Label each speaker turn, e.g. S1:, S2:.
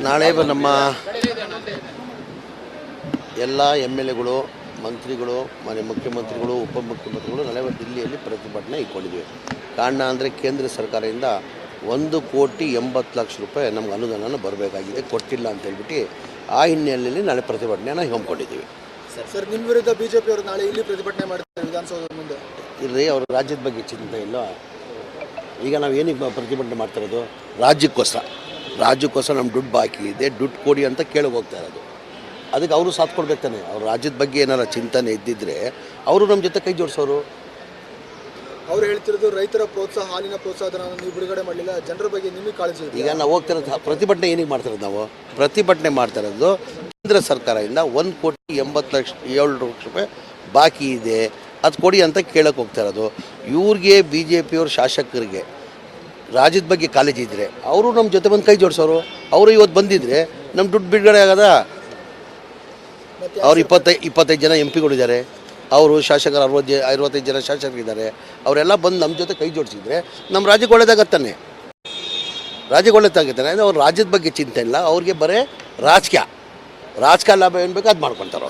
S1: ನಾಳೆ ನಮ್ಮ ಎಲ್ಲ MLAಗಳು, ಮಂತ್ರಿಗಳು, ಮುಖ್ಯಮಂತ್ರಿಗಳು, ಉಪಮುಖ್ಯಮಂತ್ರಿಗಳು ನಾಳೆ ದಿಲ್ಲಿಯಲ್ಲಿ ಪ್ರತಿಭಟನೆ ಇಟ್ಕೊಂಡಿದ್ದೀವಿ. ಕಾರಣ ಅಂದರೆ ಕೇಂದ್ರ ಸರ್ಕಾರದಿಂದ 1,80,00,000 ರೂಪಾಯಿ ನಮ್ಗೆ ಅನುದಾನ ಬರಬೇಕಾಗಿದೆ, ಕೊಟ್ಟಿಲ್ಲ ಅಂತ ಹೇಳ್ಬಿಟ್ಟು ಆ ಹಿನ್ನೆಲೆಯಲ್ಲಿ ನಾಳೆ ಪ್ರತಿಭಟನೆಯನ್ನು ಹಮ್ಮಿಕೊಂಡಿದ್ದೀವಿ.
S2: ಸರ್, ನಿಮ್ಮ ವಿರುದ್ಧ ಬಿಜೆಪಿ ಅವರು ನಾಳೆ ಇಲ್ಲಿ ಪ್ರತಿಭಟನೆ ಮಾಡ್ತಾರೆ ವಿಧಾನಸೌಧದ ಮುಂದೆ.
S1: ಇಲ್ಲರಿ, ಅವ್ರ ರಾಜ್ಯದ ಬಗ್ಗೆ ಚಿಂತೆ ಇಲ್ಲ. ಈಗ ನಾವು ಏನಕ್ಕೆ ಪ್ರತಿಭಟನೆ ಮಾಡ್ತಿರೋದು? ರಾಜ್ಯಕ್ಕೋಸ್ಕರ ನಮ್ಮ ದುಡ್ಡು ಬಾಕಿ ಇದೆ, ದುಡ್ಡು ಕೊಡಿ ಅಂತ ಕೇಳೋಕೆ ಹೋಗ್ತಾ ಇರೋದು. ಅದಕ್ಕೆ ಅವರು ಸಾಥ್ ಕೊಡ್ಬೇಕು ತಾನೆ. ಅವ್ರ ರಾಜ್ಯದ ಬಗ್ಗೆ ಏನಾರ ಚಿಂತನೆ ಇದ್ದಿದ್ದರೆ ಅವರು ನಮ್ಮ ಜೊತೆ ಕೈ ಜೋಡಿಸೋರು.
S2: ಅವ್ರು ಹೇಳ್ತಿರೋದು ರೈತರ ಪ್ರೋತ್ಸಾಹ, ಹಾಲಿನ ಪ್ರೋತ್ಸಾಹನ ನೀವು ಬಿಡುಗಡೆ ಮಾಡಲಿಲ್ಲ, ಜನರ ಬಗ್ಗೆ ನಿಮಗೆ ಕಾಳಜಿ ಇದೆ.
S1: ಈಗ ನಾವು ಹೋಗ್ತಿರೋದು ಪ್ರತಿಭಟನೆ ಏನಕ್ಕೆ ಮಾಡ್ತಿರೋದು? ನಾವು ಪ್ರತಿಭಟನೆ ಮಾಡ್ತಾ ಇರೋದು ಕೇಂದ್ರ ಸರ್ಕಾರದಿಂದ 1,80,00,000 ರೂಪಾಯಿ ಬಾಕಿ ಇದೆ, ಅದು ಕೊಡಿ ಅಂತ ಕೇಳೋಕೆ ಹೋಗ್ತಾ ಇರೋದು. ಇವ್ರಿಗೆ BJPಯವ್ರ ಶಾಸಕರಿಗೆ ರಾಜ್ಯದ ಬಗ್ಗೆ ಕಾಳಜಿ ಇದ್ದರೆ ಅವರು ನಮ್ಮ ಜೊತೆ ಬಂದು ಕೈ ಜೋಡಿಸೋರು. ಅವರು ಇವತ್ತು ಬಂದಿದ್ದರೆ ನಮ್ಮ ದುಡ್ಡು ಬಿಡುಗಡೆ ಆಗೋದ? ಅವ್ರು 25 ಜನ MP ಗಳಿದ್ದಾರೆ, ಅವರು ಶಾಸಕರು 65 ಜನ ಶಾಸಕರಿದ್ದಾರೆ. ಅವರೆಲ್ಲ ಬಂದು ನಮ್ಮ ಜೊತೆ ಕೈ ಜೋಡಿಸಿದರೆ ನಮ್ಮ ರಾಜ್ಯಕ್ಕೆ ಒಳ್ಳೇದಾಗತ್ತಾನೆ. ಅವ್ರ ರಾಜ್ಯದ ಬಗ್ಗೆ ಚಿಂತೆ ಇಲ್ಲ, ಅವ್ರಿಗೆ ಬರೀ ರಾಜಕೀಯ ಲಾಭ ಏನು ಬೇಕು ಅದು ಮಾಡ್ಕೊತಾರೆ.